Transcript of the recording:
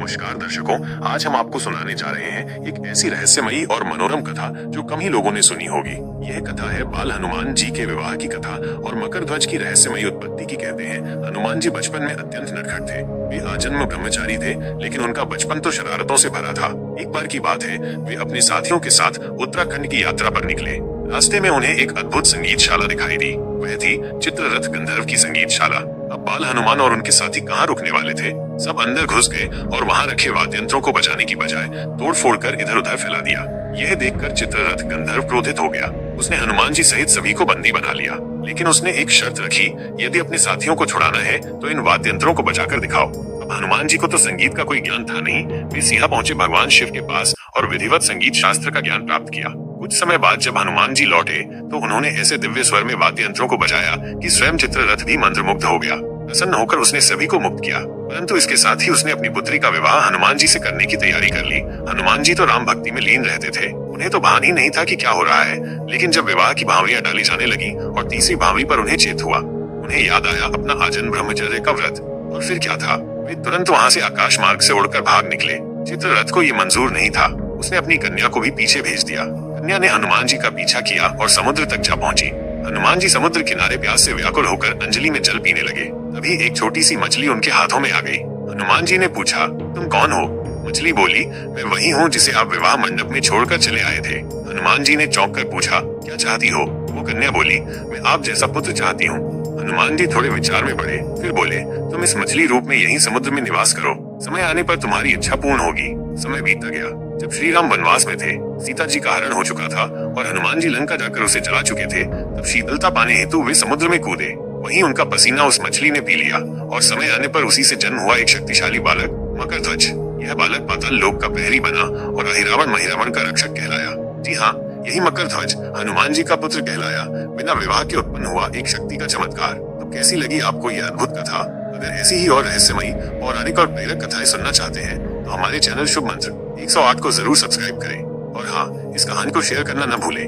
नमस्कार दर्शकों, आज हम आपको सुनाने जा रहे हैं एक ऐसी रहस्यमयी और मनोरम कथा जो कम ही लोगों ने सुनी होगी। यह कथा है बाल हनुमान जी के विवाह की कथा और मकर ध्वज की रहस्यमयी उत्पत्ति की। कहते हैं हनुमान जी बचपन में अत्यंत नटखट थे। वे आजन्म ब्रह्मचारी थे, लेकिन उनका बचपन तो शरारतों से भरा था। एक बार की बात है, वे अपने साथियों के साथ उत्तराखंड की यात्रा पर निकले। रास्ते में उन्हें एक अद्भुत संगीतशाला दिखाई दी। वह थी चित्ररथ गंधर्व की संगीतशाला। अब बाल हनुमान और उनके साथी कहाँ रुकने वाले थे। सब अंदर घुस गए और वहाँ रखे वाद्य यंत्रों को बजाने की बजाय तोड़ फोड़ कर इधर उधर फैला दिया। यह देखकर चित्ररथ गंधर्व क्रोधित हो गया। उसने हनुमान जी सहित सभी को बंदी बना लिया, लेकिन उसने एक शर्त रखी, यदि अपने साथियों को छुड़ाना है तो इन वाद्य यंत्रों को बजाकर दिखाओ। अब हनुमान जी को तो संगीत का कोई ज्ञान था नहीं। वे सीधा पहुंचे भगवान शिव के पास और विधिवत संगीत शास्त्र का ज्ञान प्राप्त किया। कुछ समय बाद जब हनुमान जी लौटे तो उन्होंने ऐसे दिव्य स्वर में वाद्य यंत्रों को बजाया कि स्वयं चित्ररथ भी मंत्रमुग्ध हो गया। प्रसन्न होकर उसने सभी को मुक्त किया, परंतु इसके साथ ही उसने अपनी पुत्री का विवाह हनुमान जी से करने की तैयारी कर ली। हनुमान जी तो राम भक्ति में लीन रहते थे, उन्हें तो भान ही नहीं था कि क्या हो रहा है। लेकिन जब विवाह की भावरियां डाली जाने लगी और तीसरी भावरी पर उन्हें चेत हुआ, उन्हें याद आया अपना आजन्म ब्रह्मचर्य का व्रत। और फिर क्या था, वे तुरंत वहाँ से आकाश मार्ग से उड़कर भाग निकले। चित्ररथ को ये मंजूर नहीं था। उसने अपनी कन्या को भी पीछे भेज दिया। कन्या ने हनुमान जी का पीछा किया और समुद्र तक जा पहुंची। हनुमान जी समुद्र किनारे प्यास से व्याकुल होकर अंजलि में जल पीने लगे। तभी एक छोटी सी मछली उनके हाथों में आ गई। हनुमान जी ने पूछा, तुम कौन हो? मछली बोली, मैं वही हूँ जिसे आप विवाह मंडप में छोड़कर चले आए थे। हनुमान जी ने चौंक कर पूछा, क्या चाहती हो? वो कन्या बोली, मैं आप जैसा पुत्र चाहती हूँ। हनुमान जी थोड़े विचार में पड़े, फिर बोले, तुम इस मछली रूप में यहीं समुद्र में निवास करो। समय आने पर तुम्हारी इच्छा पूर्ण होगी। समय बीतता गया। जब श्री राम वनवास में थे, सीता जी का हरण हो चुका था और हनुमान जी लंका जाकर उसे जला चुके थे, तब शीतलता पाने हेतु वे समुद्र में कूदे। वहीं उनका पसीना उस मछली ने पी लिया और समय आने पर उसी से जन्म हुआ एक शक्तिशाली बालक मकर ध्वज। यह बालक पाताल लोक का प्रहरी बना और अहिरावण महिरावण का रक्षक कहलाया। जी हाँ, यही मकर ध्वज हनुमान जी का पुत्र कहलाया। बिना विवाह के उत्पन्न हुआ एक शक्ति का चमत्कार। तो कैसी लगी आपको यह अद्भुत कथा? अगर ऐसी ही और रहस्यमयी, पौराणिक और प्रेरक कथाएं सुनना चाहते हैं तो हमारे चैनल शुभ मंत्र 108 को जरूर सब्सक्राइब करें और हाँ, इस कहानी को शेयर करना न भूलें।